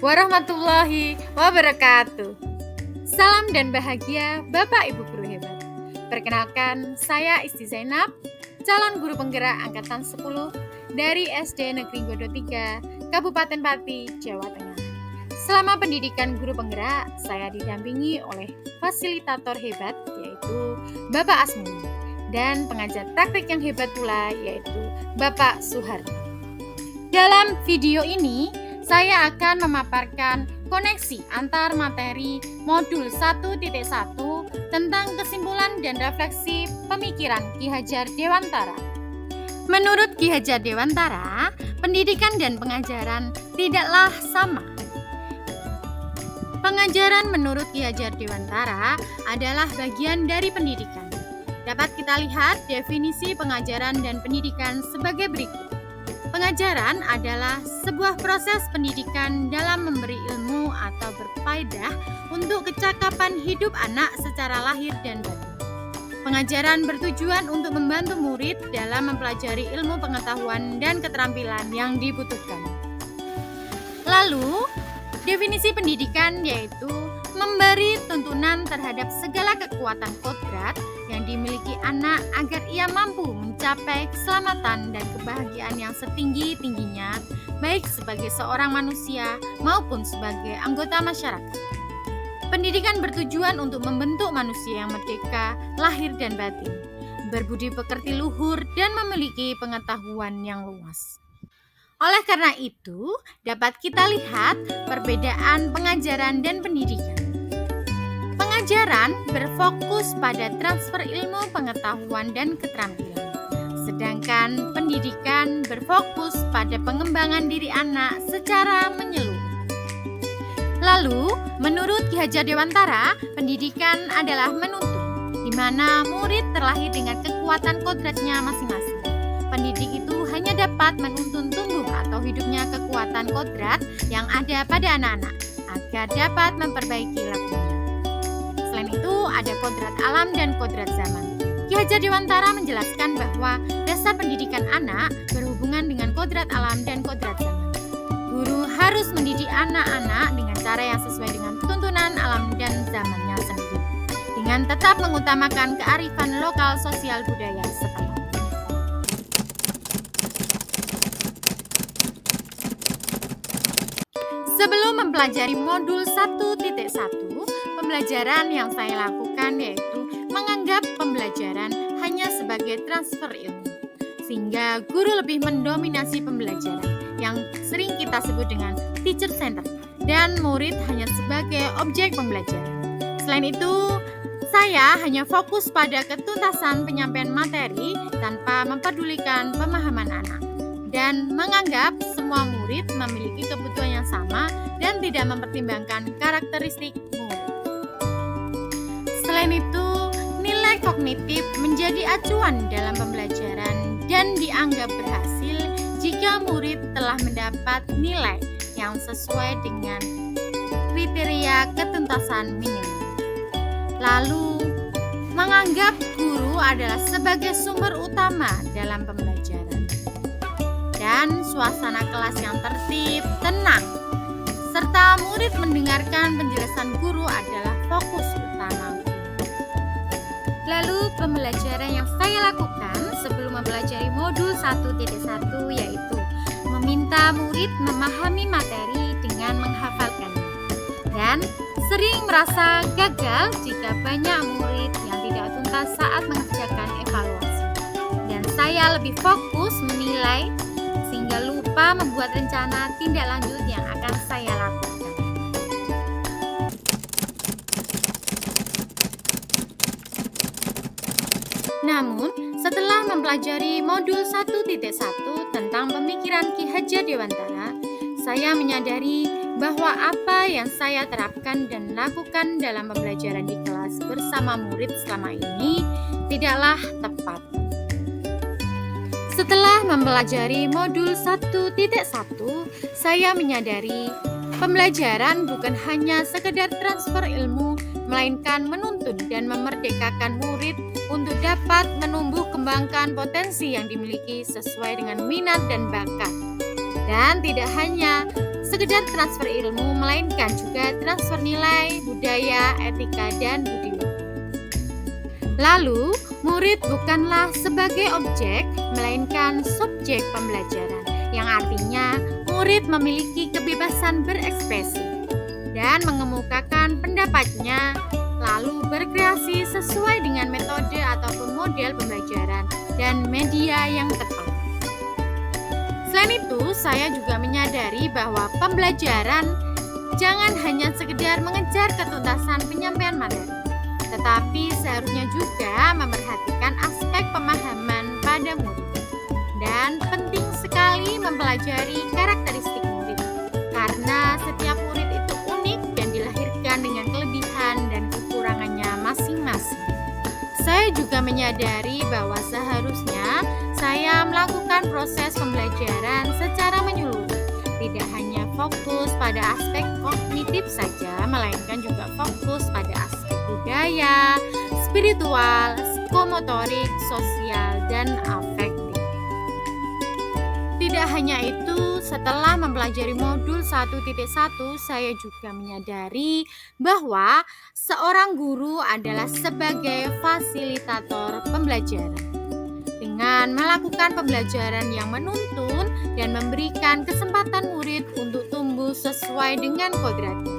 warahmatullahi wabarakatuh. Salam dan bahagia Bapak Ibu Guru hebat. Perkenalkan, saya Isti Zainab, calon guru penggerak angkatan 10 dari SD Negeri Godo 3, Kabupaten Pati, Jawa Tengah. Selama pendidikan guru penggerak, saya didampingi oleh fasilitator hebat yaitu Bapak Asmuni dan pengajar praktik yang hebat pula yaitu Bapak Suharto. Dalam video ini, saya akan memaparkan koneksi antar materi modul 1.1 tentang kesimpulan dan refleksi pemikiran Ki Hajar Dewantara. Menurut Ki Hajar Dewantara, pendidikan dan pengajaran tidaklah sama. Pengajaran menurut Ki Hajar Dewantara adalah bagian dari pendidikan. Dapat kita lihat definisi pengajaran dan pendidikan sebagai berikut. Pengajaran adalah sebuah proses pendidikan dalam memberi ilmu atau berfaedah untuk kecakapan hidup anak secara lahir dan batin. Pengajaran bertujuan untuk membantu murid dalam mempelajari ilmu pengetahuan dan keterampilan yang dibutuhkan. Lalu, definisi pendidikan yaitu memberi tuntunan terhadap segala kekuatan kodrat yang dimiliki anak agar ia mampu mencapai keselamatan dan kebahagiaan yang setinggi-tingginya, baik sebagai seorang manusia maupun sebagai anggota masyarakat. Pendidikan bertujuan untuk membentuk manusia yang merdeka, lahir dan batin, berbudi pekerti luhur dan memiliki pengetahuan yang luas. Oleh karena itu, dapat kita lihat perbedaan pengajaran dan pendidikan. Pengajaran berfokus pada transfer ilmu pengetahuan dan keterampilan, sedangkan pendidikan berfokus pada pengembangan diri anak secara menyeluruh. Lalu, menurut Ki Hajar Dewantara, pendidikan adalah menuntun, di mana murid terlahir dengan kekuatan kodratnya masing-masing. Pendidik itu hanya dapat menuntun tumbuh atau hidupnya kekuatan kodrat yang ada pada anak-anak, agar dapat memperbaiki lakunya. Selain itu, ada kodrat alam dan kodrat zaman. Ki Hajar Dewantara menjelaskan bahwa dasar pendidikan anak berhubungan dengan kodrat alam dan kodrat zaman. Guru harus mendidik anak-anak dengan cara yang sesuai dengan tuntunan alam dan zamannya sendiri, dengan tetap mengutamakan kearifan lokal sosial budaya setempat. Sebelum mempelajari modul 1.1, pembelajaran yang saya lakukan yaitu menganggap pembelajaran hanya sebagai transfer ilmu, sehingga guru lebih mendominasi pembelajaran yang sering kita sebut dengan teacher center, dan murid hanya sebagai objek pembelajaran. Selain itu, saya hanya fokus pada ketuntasan penyampaian materi tanpa mempedulikan pemahaman anak, dan menganggap semua murid memiliki kebutuhan yang sama dan tidak mempertimbangkan karakteristik murid. Selain itu, nilai kognitif menjadi acuan dalam pembelajaran dan dianggap berhasil jika murid telah mendapat nilai yang sesuai dengan kriteria ketuntasan minimum. Lalu, menganggap guru adalah sebagai sumber utama dalam pembelajaran. Dan suasana kelas yang tertib, tenang, serta murid mendengarkan penjelasan guru adalah fokus utama. Lalu pembelajaran yang saya lakukan sebelum mempelajari modul 1.1 yaitu meminta murid memahami materi dengan menghafalkannya, dan sering merasa gagal jika banyak murid yang tidak tuntas saat mengerjakan evaluasi. Dan saya lebih fokus menilai sehingga lupa membuat rencana tindak lanjut yang akan saya lakukan. Namun, setelah mempelajari modul 1.1 tentang pemikiran Ki Hajar Dewantara, saya menyadari bahwa apa yang saya terapkan dan lakukan dalam pembelajaran di kelas bersama murid selama ini tidaklah tepat. Setelah mempelajari modul 1.1, saya menyadari pembelajaran bukan hanya sekedar transfer ilmu, melainkan menuntun dan memerdekakan murid untuk dapat menumbuh kembangkan potensi yang dimiliki sesuai dengan minat dan bakat. Dan tidak hanya sekedar transfer ilmu, melainkan juga transfer nilai, budaya, etika, dan budi. Lalu, murid bukanlah sebagai objek, melainkan subjek pembelajaran, yang artinya murid memiliki kebebasan berekspresi dan mengemukakan pendapatnya, lalu berkreasi sesuai dengan metode ataupun model pembelajaran dan media yang tepat. Selain itu, saya juga menyadari bahwa pembelajaran jangan hanya sekedar mengejar ketuntasan penyampaian materi, tetapi seharusnya juga memperhatikan aspek pemahaman pada murid. Dan penting sekali mempelajari karakteristik murid, karena setiap murid itu unik dan dilahirkan dengan kelebihan dan kekurangannya masing-masing. Saya juga menyadari bahwa seharusnya saya melakukan proses pembelajaran secara menyeluruh, tidak hanya fokus pada aspek kognitif saja, melainkan juga fokus pada aspek budaya, spiritual, psikomotorik, sosial, dan afektif. Tidak hanya itu, setelah mempelajari modul 1.1, saya juga menyadari bahwa seorang guru adalah sebagai fasilitator pembelajaran. Dengan melakukan pembelajaran yang menuntun dan memberikan kesempatan murid untuk tumbuh sesuai dengan kodratnya.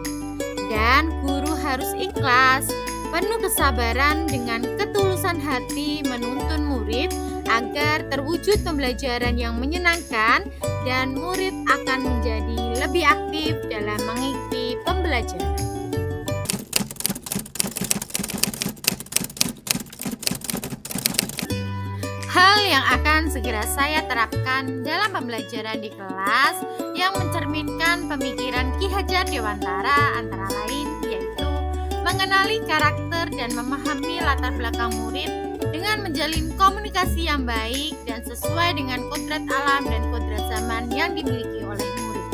Dan guru harus ikhlas, penuh kesabaran dengan ketulusan hati menuntun murid agar terwujud pembelajaran yang menyenangkan dan murid akan menjadi lebih aktif dalam mengikuti pembelajaran. Hal yang akan segera saya terapkan dalam pembelajaran di kelas yang mencerminkan pemikiran Ki Hajar Dewantara antara lain yaitu mengenali karakter dan memahami latar belakang murid dengan menjalin komunikasi yang baik dan sesuai dengan kodrat alam dan kodrat zaman yang dimiliki oleh murid.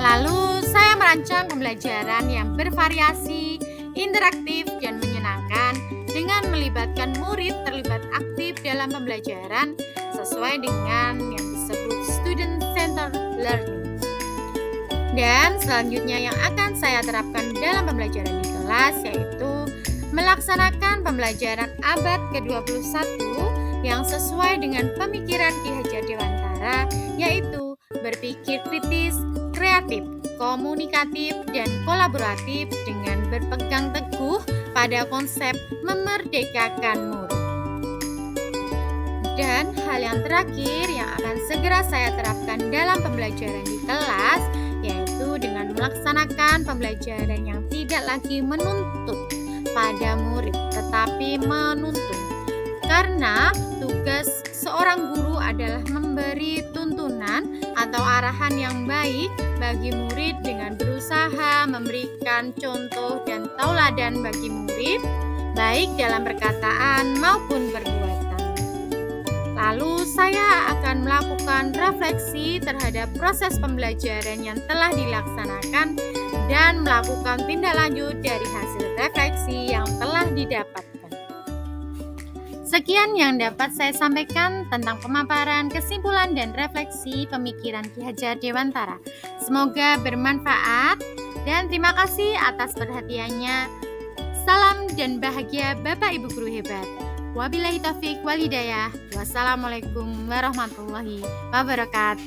Lalu saya merancang pembelajaran yang bervariasi, interaktif, dan menyenangkan dengan melibatkan murid terlibat aktif dalam pembelajaran sesuai dengan yang disebut student-centered learning. Dan selanjutnya yang akan saya terapkan dalam pembelajaran di kelas yaitu melaksanakan pembelajaran abad ke-21 yang sesuai dengan pemikiran Ki Hajar Dewantara yaitu berpikir kritis, kreatif, komunikatif, dan kolaboratif dengan berpegang teguh pada konsep memerdekakan murid. Dan hal yang terakhir yang akan segera saya terapkan dalam pembelajaran di kelas yaitu dengan melaksanakan pembelajaran yang tidak lagi menuntut pada murid tetapi menuntun, karena tugas seorang guru adalah memberi tuntunan atau arahan yang baik bagi murid dengan berusaha memberikan contoh dan tauladan bagi murid baik dalam perkataan maupun perbuatan. Lalu saya akan melakukan refleksi terhadap proses pembelajaran yang telah dilaksanakan dan melakukan tindak lanjut dari hasil refleksi yang telah didapatkan. Sekian yang dapat saya sampaikan tentang pemaparan, kesimpulan, dan refleksi pemikiran Ki Hajar Dewantara. Semoga bermanfaat dan terima kasih atas perhatiannya. Salam dan bahagia Bapak Ibu Guru hebat. Wabillahi taufiq wal hidayah. Wassalamualaikum warahmatullahi wabarakatuh.